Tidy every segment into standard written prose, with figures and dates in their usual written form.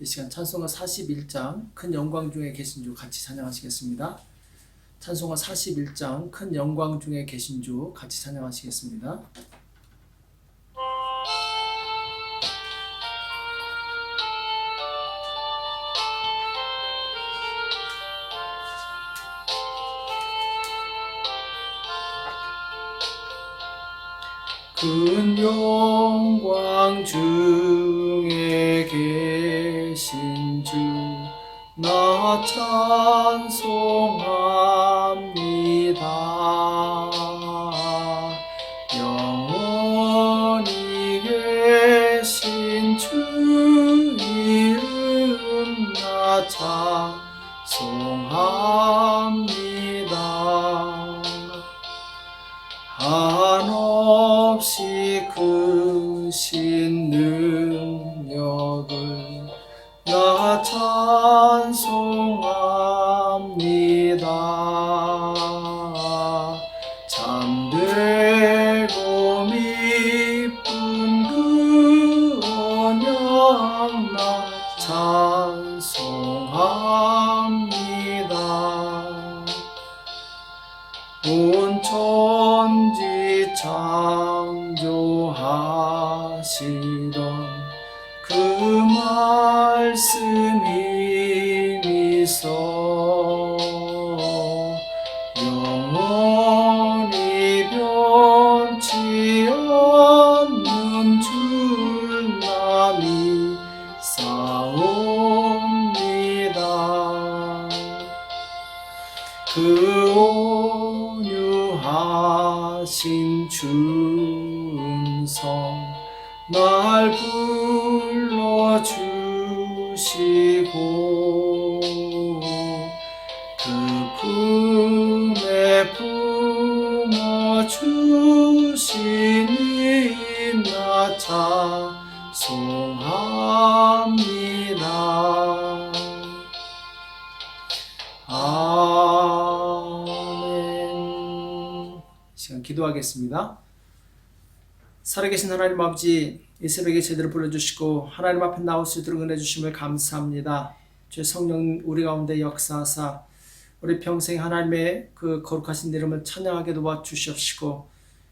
이 시간 찬송가 41장 큰 영광 중에 계신 주 같이 찬양하시겠습니다. 찬송가 41장 큰 영광 중에 계신 주 같이 찬양하시겠습니다. 큰 영광 중에 계신 주 나 찬송합니다. 영원히 계신 주 이름 나 찬송합니다. 한없이 크신 능력을 나 찬송합니다. 잠들고 미쁜 그 언약 나 찬송합니다. 온 천지 창조하시던 그 말씀이 미서 영원히 변치 않는 줄 나 믿사옵니다. 그 온유하신 주 음성 날 불러주시고 그 품에 품어주시니 나 찬송합니다. 아멘. 시간 기도하겠습니다. 살아계신 하나님 아버지, 이 새벽에 제대로 불러주시고 하나님 앞에 나올 수 있도록 은혜 주심을 감사합니다. 주의 성령 우리 가운데 역사하사 우리 평생 하나님의 그 거룩하신 이름을 찬양하게 도와주시옵시고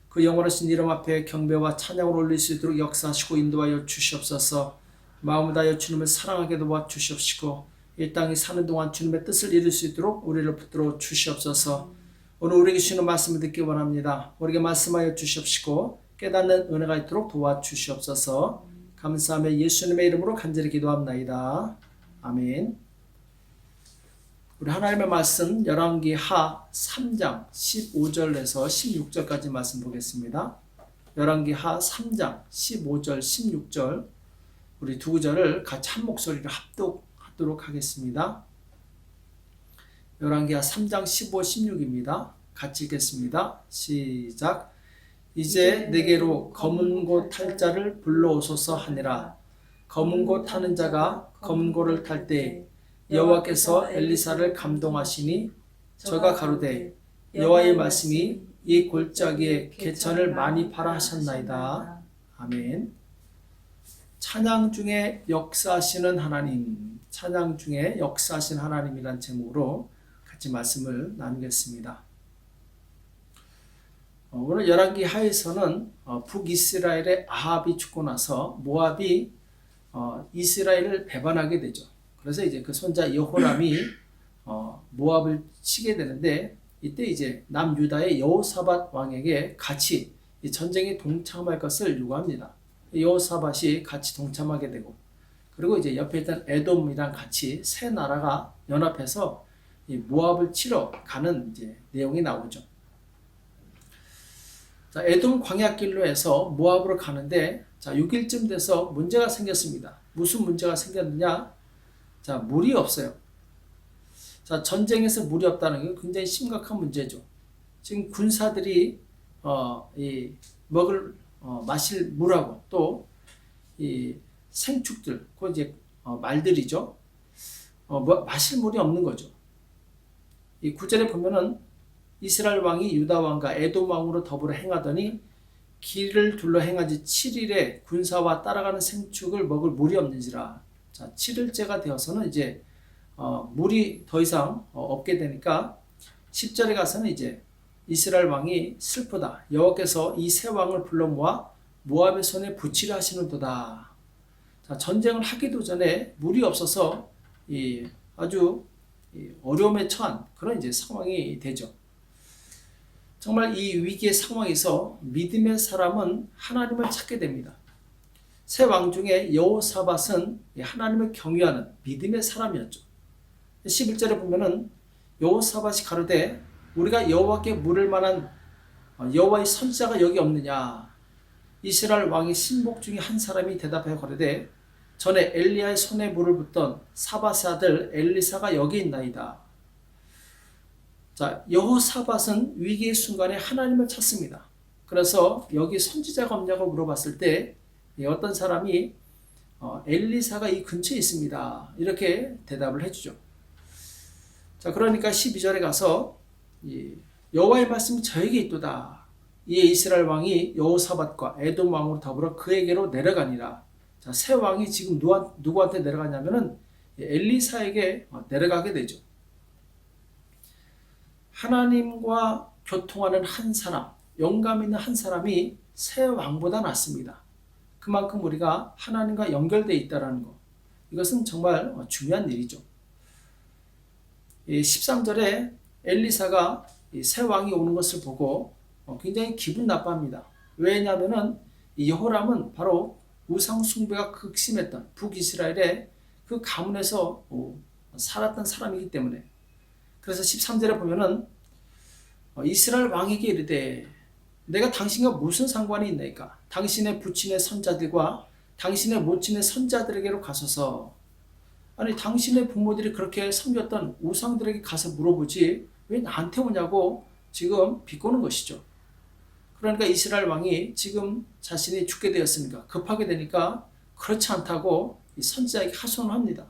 그 영원하신 이름 앞에 경배와 찬양을 올릴 수 있도록 역사하시고 인도하여 주시옵소서. 마음을 다하여 주님을 사랑하게 도와주시옵시고 이 땅에 사는 동안 주님의 뜻을 이룰 수 있도록 우리를 붙들어 주시옵소서. 오늘 우리에게 주시는 말씀을 듣기 원합니다. 우리에게 말씀하여 주시옵시고 깨닫는 은혜가 있도록 도와주시옵소서. 감사하며 예수님의 이름으로 간절히 기도합나이다. 아멘. 우리 하나님의 말씀 열왕기하 3장 15절에서 16절까지 말씀 보겠습니다. 열왕기하 3장 15절 16절 우리 두 구절을 같이 한 목소리로 합독하도록 하겠습니다. 열왕기하 3장 15, 16입니다. 같이 읽겠습니다. 시작. 이제 내게로 검은 고 탈 자를 불러오소서 하니라. 검은 고 타는 자가 검은 고를 탈 때 여호와께서 엘리사를 감동하시니 저가 가로되 여호와의 말씀이 이 골짜기에 개천을 많이 파라 하셨나이다. 아멘. 찬양 중에 역사하시는 하나님, 찬양 중에 역사하시는 하나님이란 제목으로 같이 말씀을 나누겠습니다. 오늘 열왕기 하에서는 북이스라엘의 아합이 죽고 나서 모압이 이스라엘을 배반하게 되죠. 그래서 이제 그 손자 여호람이 모압을 치게 되는데 이때 이제 남유다의 여호사밧 왕에게 같이 이 전쟁에 동참할 것을 요구합니다. 여호사밧이 같이 동참하게 되고 그리고 이제 옆에 있던 에돔이랑 같이 세 나라가 연합해서 이 모압을 치러 가는 이제 내용이 나오죠. 자, 에돔 광야길로 해서 모압으로 가는데 6일쯤 돼서 문제가 생겼습니다. 무슨 문제가 생겼느냐? 자, 물이 없어요. 자, 전쟁에서 물이 없다는 게 굉장히 심각한 문제죠. 지금 군사들이 마실 물하고 또 이 생축들, 그 이제 말들이죠. 마실 물이 없는 거죠. 이 9절에 보면은 이스라엘 왕이 유다 왕과 에돔 왕으로 더불어 행하더니 길을 둘러 행하지 7일에 군사와 따라가는 생축을 먹을 물이 없는지라. 자, 7일째가 되어서는 이제 물이 더 이상 없게 되니까 10절에 가서는 이제 이스라엘 왕이 슬프다. 여호와께서 이 세 왕을 불러 모아 모압의 손에 붙이려 하시는도다. 자, 전쟁을 하기도 전에 물이 없어서 아주 어려움에 처한 그런 이제 상황이 되죠. 정말 이 위기의 상황에서 믿음의 사람은 하나님을 찾게 됩니다. 세 왕 중에 여호사밧은 하나님을 경외하는 믿음의 사람이었죠. 11절에 보면은 여호사밧이 가로되 우리가 여호와께 물을 만한 여호와의 선지자가 여기 없느냐. 이스라엘 왕의 신복 중에 한 사람이 대답하여 가로되 전에 엘리야의 손에 물을 붓던 사밧의 아들 엘리사가 여기 있나이다. 자, 여호사밧은 위기의 순간에 하나님을 찾습니다. 그래서 여기 선지자가 없냐고 물어봤을 때 어떤 사람이 엘리사가 이 근처에 있습니다. 이렇게 대답을 해주죠. 자, 그러니까 12절에 가서 여호와의 말씀이 저에게 있도다. 이에 이스라엘 왕이 여호사밧과 에돔 왕으로 더불어 그에게로 내려가니라. 자, 세 왕이 지금 누구한테 내려가냐면은 엘리사에게 내려가게 되죠. 하나님과 교통하는 한 사람, 영감 있는 한 사람이 세 왕보다 낫습니다. 그만큼 우리가 하나님과 연결되어 있다는 것, 이것은 정말 중요한 일이죠. 13절에 엘리사가 새 왕이 오는 것을 보고 굉장히 기분 나빠합니다. 왜냐하면 여호람은 바로 우상 숭배가 극심했던 북이스라엘의 그 가문에서 살았던 사람이기 때문에. 그래서 13절에 보면은 이스라엘 왕에게 이르되 내가 당신과 무슨 상관이 있나이까? 당신의 부친의 선자들과 당신의 모친의 선자들에게로 가소서. 아니, 당신의 부모들이 그렇게 섬겼던 우상들에게 가서 물어보지 왜 나한테 오냐고 지금 비꼬는 것이죠. 그러니까 이스라엘 왕이 지금 자신이 죽게 되었으니까 급하게 되니까 그렇지 않다고 이 선지자에게 하소연을 합니다.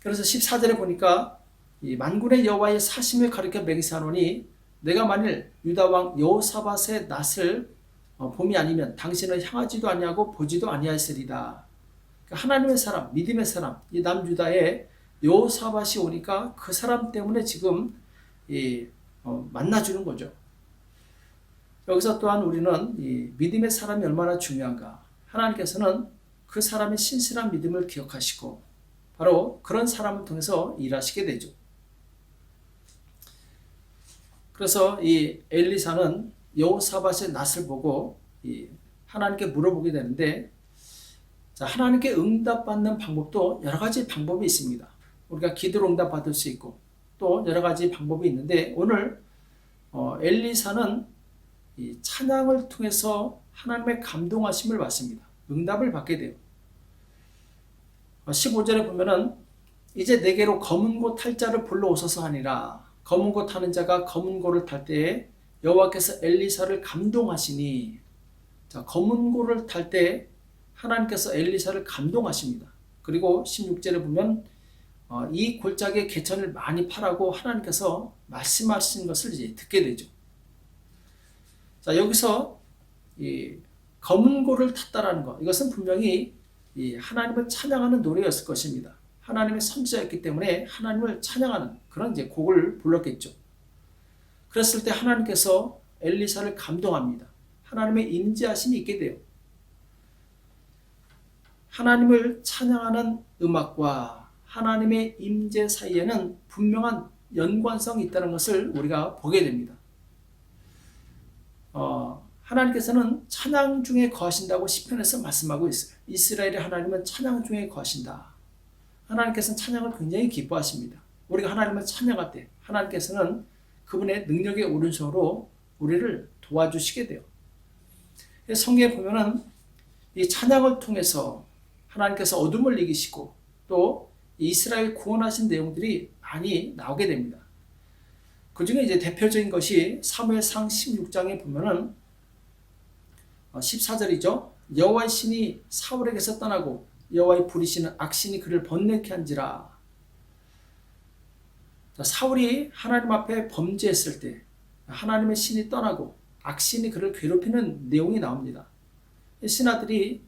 그래서 14절에 보니까 이 만군의 여호와의 사심을 가리켜 맹세하노니 내가 만일 유다 왕 여호사밧의 낯을 봄이 아니면 당신을 향하지도 아니하고 보지도 아니하였으리다. 그러니까 하나님의 사람, 믿음의 사람, 이 남유다의 여호사밧이 오니까 그 사람 때문에 지금 만나주는 거죠. 여기서 또한 우리는 이 믿음의 사람이 얼마나 중요한가. 하나님께서는 그 사람의 신실한 믿음을 기억하시고 바로 그런 사람을 통해서 일하시게 되죠. 그래서 이 엘리사는 여호사밧의 낯을 보고 하나님께 물어보게 되는데, 자, 하나님께 응답받는 방법도 여러 가지 방법이 있습니다. 우리가 기도로 응답받을 수 있고 또 여러 가지 방법이 있는데, 오늘 엘리사는 이 찬양을 통해서 하나님의 감동하심을 받습니다. 응답을 받게 돼요. 15절에 보면은 이제 내게로 검은 고 탈 자를 불러오소서 하니라. 검은 고 타는 자가 검은 고를 탈 때에 여호와께서 엘리사를 감동하시니. 자, 검은 고를 탈 때 하나님께서 엘리사를 감동하십니다. 그리고 16절에 보면 이 골짜기에 개천을 많이 파라고 하나님께서 말씀하신 것을 이제 듣게 되죠. 자, 여기서 이 검은 고를 탔다라는 것, 이것은 분명히 이 하나님을 찬양하는 노래였을 것입니다. 하나님의 선지자였기 때문에 하나님을 찬양하는 그런 이제 곡을 불렀겠죠. 그랬을 때 하나님께서 엘리사를 감동합니다. 하나님의 임재하심이 있게 돼요. 하나님을 찬양하는 음악과 하나님의 임재 사이에는 분명한 연관성이 있다는 것을 우리가 보게 됩니다. 하나님께서는 찬양 중에 거하신다고 시편에서 말씀하고 있어요. 이스라엘의 하나님은 찬양 중에 거하신다. 하나님께서는 찬양을 굉장히 기뻐하십니다. 우리가 하나님을 찬양할 때 하나님께서는 그분의 능력의 오른손으로 우리를 도와주시게 돼요. 성경에 보면은 이 찬양을 통해서 하나님께서 어둠을 이기시고 또 이스라엘 구원하신 내용들이 많이 나오게 됩니다. 그 중에 이제 대표적인 것이 사무엘상 16장에 보면은 14절이죠. 여호와의 신이 사울에게서 떠나고 여호와의 부리시는 악신이 그를 번뇌케 한지라. 사울이 하나님 앞에 범죄했을 때 하나님의 신이 떠나고 악신이 그를 괴롭히는 내용이 나옵니다. 신하들이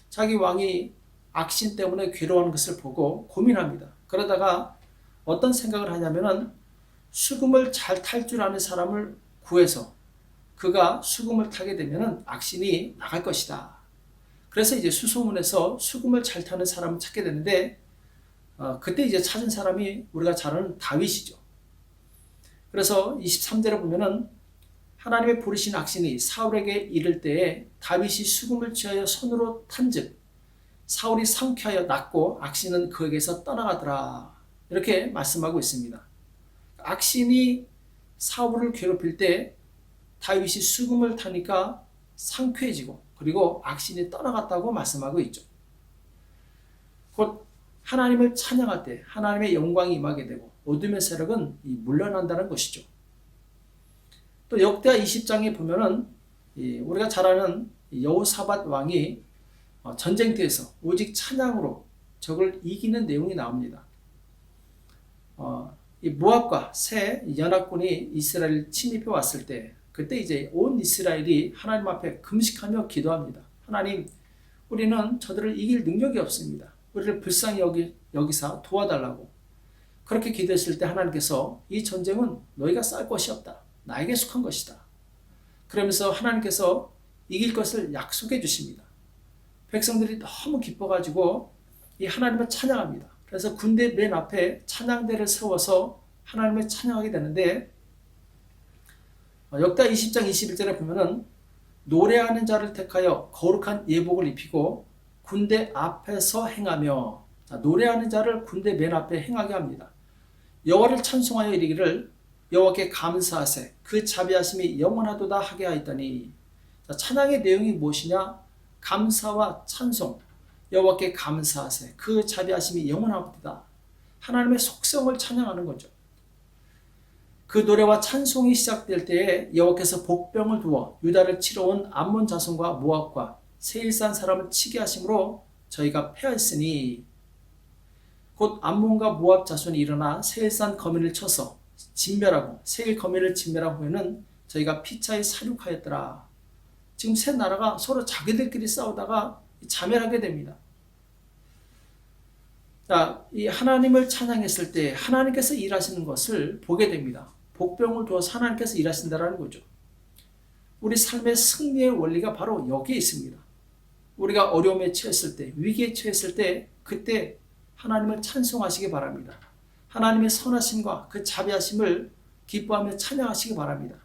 자기 왕이 악신 때문에 괴로워하는 것을 보고 고민합니다. 그러다가 어떤 생각을 하냐면은 수금을 잘 탈 줄 아는 사람을 구해서 그가 수금을 타게 되면은 악신이 나갈 것이다. 그래서 이제 수소문에서 수금을 잘 타는 사람을 찾게 되는데 그때 이제 찾은 사람이 우리가 잘 아는 다윗이죠. 그래서 23절에 보면은 하나님의 부르신 악신이 사울에게 이를 때에 다윗이 수금을 취하여 손으로 탄즉 사울이 상쾌하여 낫고 악신은 그에게서 떠나가더라. 이렇게 말씀하고 있습니다. 악신이 사울을 괴롭힐 때 다윗이 수금을 타니까 상쾌해지고 그리고 악신이 떠나갔다고 말씀하고 있죠. 곧 하나님을 찬양할 때 하나님의 영광이 임하게 되고 어둠의 세력은 물러난다는 것이죠. 또 역대하 20장에 보면은 우리가 잘 아는 여호사밧 왕이 전쟁터에서 오직 찬양으로 적을 이기는 내용이 나옵니다. 이 모압과 새 연합군이 이스라엘 침입해 왔을 때 그때 이제 온 이스라엘이 하나님 앞에 금식하며 기도합니다. 하나님, 우리는 저들을 이길 능력이 없습니다. 우리를 불쌍히 여기사 도와달라고. 그렇게 기도했을 때 하나님께서 이 전쟁은 너희가 싸울 것이 없다. 나에게 속한 것이다. 그러면서 하나님께서 이길 것을 약속해 주십니다. 백성들이 너무 기뻐가지고 이 하나님을 찬양합니다. 그래서 군대 맨 앞에 찬양대를 세워서 하나님을 찬양하게 되는데 역다 20장 21절에 보면은 노래하는 자를 택하여 거룩한 예복을 입히고 군대 앞에서 행하며 노래하는 자를 군대 맨 앞에 행하게 합니다. 여호와를 찬송하여 이르기를 여호와께 감사하세 그 자비하심이 영원하도다 하게 하였더니 찬양의 내용이 무엇이냐? 감사와 찬송, 여호와께 감사하세 그 자비하심이 영원하도다. 하나님의 속성을 찬양하는 거죠. 그 노래와 찬송이 시작될 때에 여호와께서 복병을 두어 유다를 치러 온 암몬 자손과 모압과 세일산 사람을 치게 하심으로 저희가 패하였으니 곧 암몬과 모압 자손이 일어나 세일산 거민을 쳐서 진멸하고 세일 거민을 진멸한 후에는 저희가 피차에 사륙하였더라. 지금 세 나라가 서로 자기들끼리 싸우다가 자멸하게 됩니다. 자, 이 하나님을 찬양했을 때 하나님께서 일하시는 것을 보게 됩니다. 복병을 두어서 하나님께서 일하신다는 거죠. 우리 삶의 승리의 원리가 바로 여기에 있습니다. 우리가 어려움에 처했을 때, 위기에 처했을 때 그때 하나님을 찬송하시기 바랍니다. 하나님의 선하심과 그 자비하심을 기뻐하며 찬양하시기 바랍니다.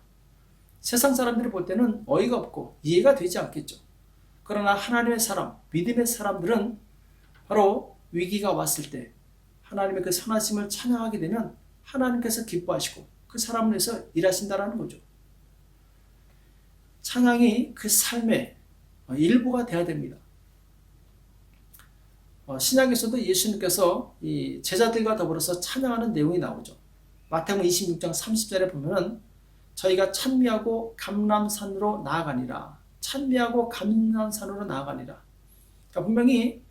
세상 사람들이 볼 때는 어이가 없고 이해가 되지 않겠죠. 그러나 하나님의 사람, 믿음의 사람들은 바로 위기가 왔을 때 하나님의 그 선하심을 찬양하게 되면 하나님께서 기뻐하시고 그 사람을 위해서 일하신다는 거죠. 찬양이 그 삶의 일부가 되어야 됩니다. 신약에서도 예수님께서 이 제자들과 더불어서 찬양하는 내용이 나오죠. 마태복음 26장 30절에 보면은 저희가 찬미하고 감람산으로 나아가니라. 찬미하고 감람산으로 나아가니라. 그러니까 분명히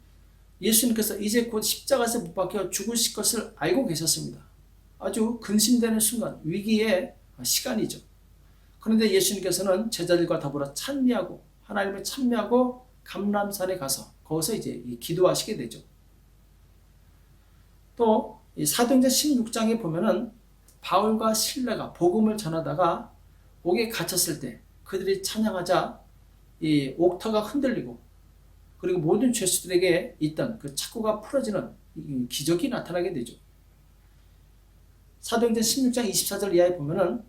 예수님께서 이제 곧 십자가에서 못 박혀 죽으실 것을 알고 계셨습니다. 아주 근심되는 순간, 위기의 시간이죠. 그런데 예수님께서는 제자들과 더불어 찬미하고 하나님을 찬미하고 감람산에 가서 거기서 이제 기도하시게 되죠. 또 사도행전 16장에 보면은 바울과 실라가 복음을 전하다가 옥에 갇혔을 때 그들이 찬양하자 이 옥터가 흔들리고 그리고 모든 죄수들에게 있던 그 착고가 풀어지는 기적이 나타나게 되죠. 사도행전 16장 24절 이하에 보면은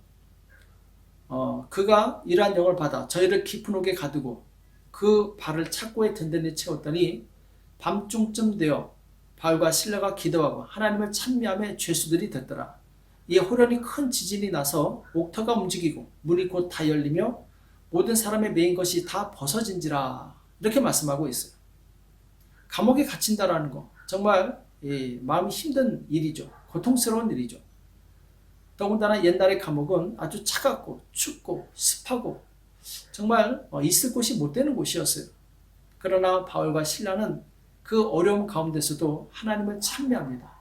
그가 이러한 영을 받아 저희를 깊은 옥에 가두고 그 발을 착고에 든든히 채웠더니 밤중쯤 되어 바울과 실라가 기도하고 하나님을 찬미하며 죄수들이 됐더라. 이에 호련히 큰 지진이 나서 옥터가 움직이고 문이 곧 다 열리며 모든 사람의 매인 것이 다 벗어진지라. 이렇게 말씀하고 있어요. 감옥에 갇힌다라는 거 정말 마음이 힘든 일이죠. 고통스러운 일이죠. 더군다나 옛날의 감옥은 아주 차갑고 춥고 습하고 정말 있을 곳이 못 되는 곳이었어요. 그러나 바울과 실라는 그 어려움 가운데서도 하나님을 찬미합니다.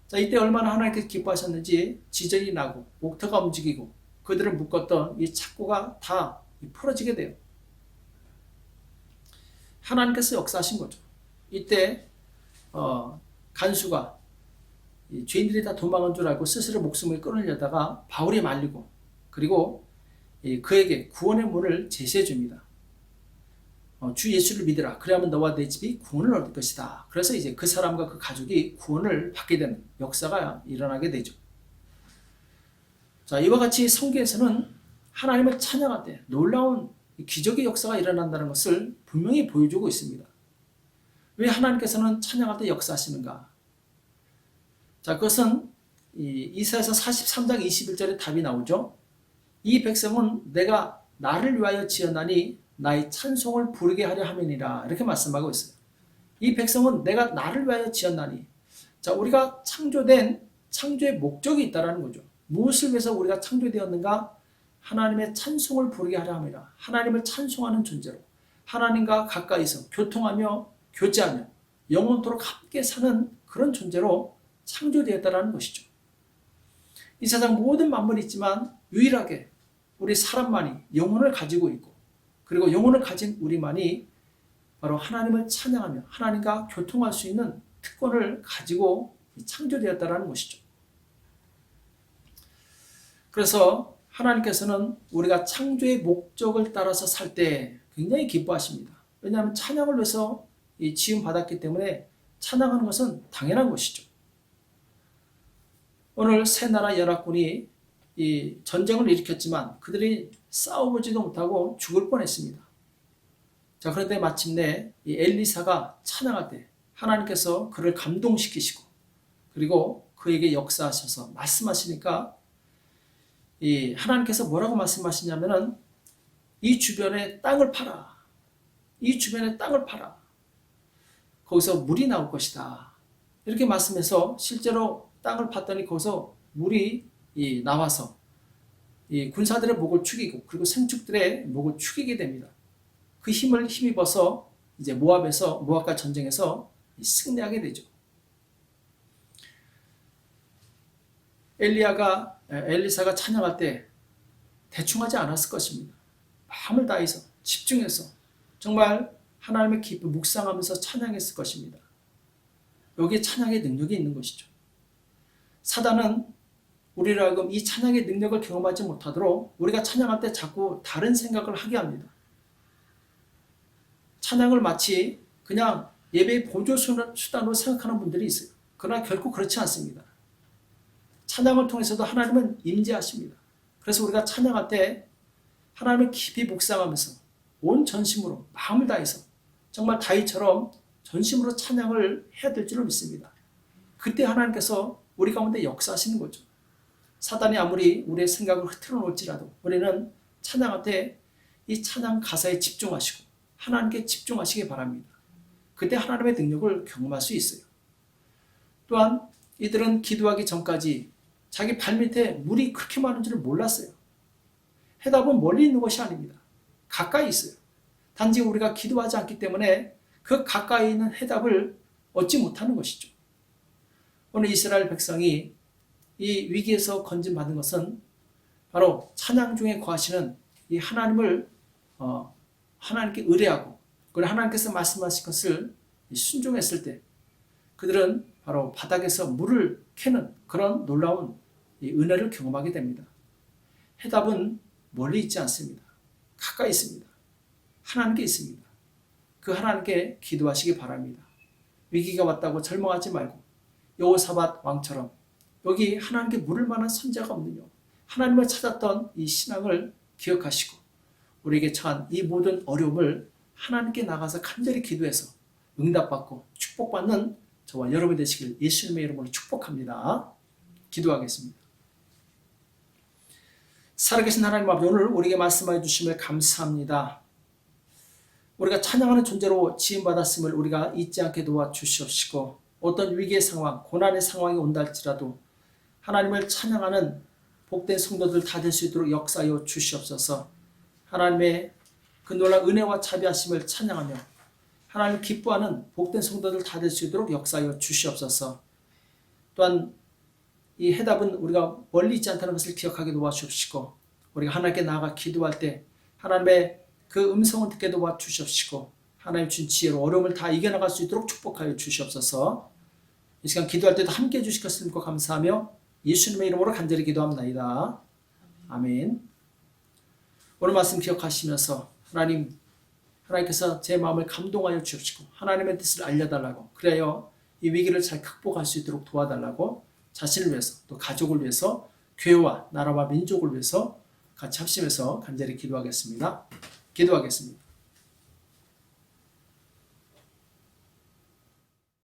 자, 이때 얼마나 하나님께서 기뻐하셨는지 지진이 나고 옥터가 움직이고 그들을 묶었던 이 착고가 다 풀어지게 돼요. 하나님께서 역사하신 거죠. 이때 간수가 죄인들이 다 도망한 줄 알고 스스로 목숨을 끊으려다가 바울이 말리고 그리고 그에게 구원의 문을 제시해 줍니다. 주 예수를 믿으라. 그래야만 너와 내 집이 구원을 얻을 것이다. 그래서 이제 그 사람과 그 가족이 구원을 받게 되는 역사가 일어나게 되죠. 자, 이와 같이 성경에서는 하나님을 찬양할 때 놀라운 기적의 역사가 일어난다는 것을 분명히 보여주고 있습니다. 왜 하나님께서는 찬양할 때 역사하시는가? 자, 그것은 이사야서 43장 21절에 답이 나오죠. 이 백성은 내가 나를 위하여 지었나니 나의 찬송을 부르게 하려 함이니라. 이렇게 말씀하고 있어요. 이 백성은 내가 나를 위하여 지었나니. 자, 우리가 창조된 창조의 목적이 있다는 거죠. 무엇을 위해서 우리가 창조되었는가? 하나님의 찬송을 부르게 하려 함이라. 하나님을 찬송하는 존재로 하나님과 가까이서 교통하며 교제하며 영원토록 함께 사는 그런 존재로 창조되었다는 것이죠. 이 세상 모든 만물이 있지만 유일하게 우리 사람만이 영혼을 가지고 있고 그리고 영혼을 가진 우리만이 바로 하나님을 찬양하며 하나님과 교통할 수 있는 특권을 가지고 창조되었다는 것이죠. 그래서 하나님께서는 우리가 창조의 목적을 따라서 살 때 굉장히 기뻐하십니다. 왜냐하면 찬양을 위해서 지음 받았기 때문에 찬양하는 것은 당연한 것이죠. 오늘 세 나라 연합군이 이 전쟁을 일으켰지만 그들이 싸워보지도 못하고 죽을 뻔했습니다. 자, 그런데 마침내 이 엘리사가 찬양할 때 하나님께서 그를 감동시키시고 그리고 그에게 역사하셔서 말씀하시니까 이 하나님께서 뭐라고 말씀하시냐면은 이 주변에 땅을 팔아. 이 주변에 땅을 팔아. 거기서 물이 나올 것이다. 이렇게 말씀해서 실제로 땅을 팠더니 거기서 물이 나와서 이 군사들의 목을 축이고 그리고 생축들의 목을 축이게 됩니다. 그 힘을 힘입어서 이제 모압과 전쟁에서 승리하게 되죠. 엘리사가 찬양할 때 대충 하지 않았을 것입니다. 마음을 다해서 집중해서 정말 하나님의 깊이 묵상하면서 찬양했을 것입니다. 여기에 찬양의 능력이 있는 것이죠. 사단은 우리로 하여금 이 찬양의 능력을 경험하지 못하도록 우리가 찬양할 때 자꾸 다른 생각을 하게 합니다. 찬양을 마치 그냥 예배의 보조 수단으로 생각하는 분들이 있어요. 그러나 결코 그렇지 않습니다. 찬양을 통해서도 하나님은 임재하십니다. 그래서 우리가 찬양할 때 하나님을 깊이 묵상하면서 온 전심으로 마음을 다해서 정말 다윗처럼 전심으로 찬양을 해야 될 줄로 믿습니다. 그때 하나님께서 우리 가운데 역사하시는 거죠. 사단이 아무리 우리의 생각을 흐트러 놓을지라도 우리는 찬양할 때 이 찬양 가사에 집중하시고 하나님께 집중하시기 바랍니다. 그때 하나님의 능력을 경험할 수 있어요. 또한 이들은 기도하기 전까지 자기 발밑에 물이 그렇게 많은 줄을 몰랐어요. 해답은 멀리 있는 것이 아닙니다. 가까이 있어요. 단지 우리가 기도하지 않기 때문에 그 가까이 있는 해답을 얻지 못하는 것이죠. 오늘 이스라엘 백성이 이 위기에서 건진받은 것은 바로 찬양 중에 거하시는 이 하나님께 의뢰하고 그리고 하나님께서 말씀하신 것을 순종했을 때 그들은 바로 바닥에서 물을 캐는 그런 놀라운 은혜를 경험하게 됩니다. 해답은 멀리 있지 않습니다. 가까이 있습니다. 하나님께 있습니다. 그 하나님께 기도하시기 바랍니다. 위기가 왔다고 절망하지 말고 여호사밧 왕처럼 여기 하나님께 물을 만한 선자가 없느냐 하나님을 찾았던 이 신앙을 기억하시고 우리에게 처한 이 모든 어려움을 하나님께 나가서 간절히 기도해서 응답받고 축복받는 저와 여러분이 되시길 예수님의 이름으로 축복합니다. 기도하겠습니다. 살아계신 하나님 아버지, 오늘 우리에게 말씀해 주심을 감사합니다. 우리가 찬양하는 존재로 지음받았음을 우리가 잊지 않게 도와주시옵시고 어떤 위기의 상황, 고난의 상황이 온다 할지라도 하나님을 찬양하는 복된 성도들 다 될 수 있도록 역사하여 주시옵소서. 하나님의 그 놀라운 은혜와 자비하심을 찬양하며 하나님 기뻐하는 복된 성도들 다 될 수 있도록 역사하여 주시옵소서. 또한 이 해답은 우리가 멀리 있지 않다는 것을 기억하게 도와주시옵시고 우리가 하나님께 나아가 기도할 때 하나님의 그 음성을 듣게 도와주시옵시고 하나님 주신 지혜로 어려움을 다 이겨나갈 수 있도록 축복하여 주시옵소서. 이 시간 기도할 때도 함께 해주실 것을 믿고 감사하며 예수님의 이름으로 간절히 기도합니다. 아멘. 오늘 말씀 기억하시면서 하나님께서 제 마음을 감동하여 주시고 하나님의 뜻을 알려달라고, 그래야 이 위기를 잘 극복할 수 있도록 도와달라고 자신을 위해서 또 가족을 위해서 교회와 나라와 민족을 위해서 같이 합심해서 간절히 기도하겠습니다. 기도하겠습니다.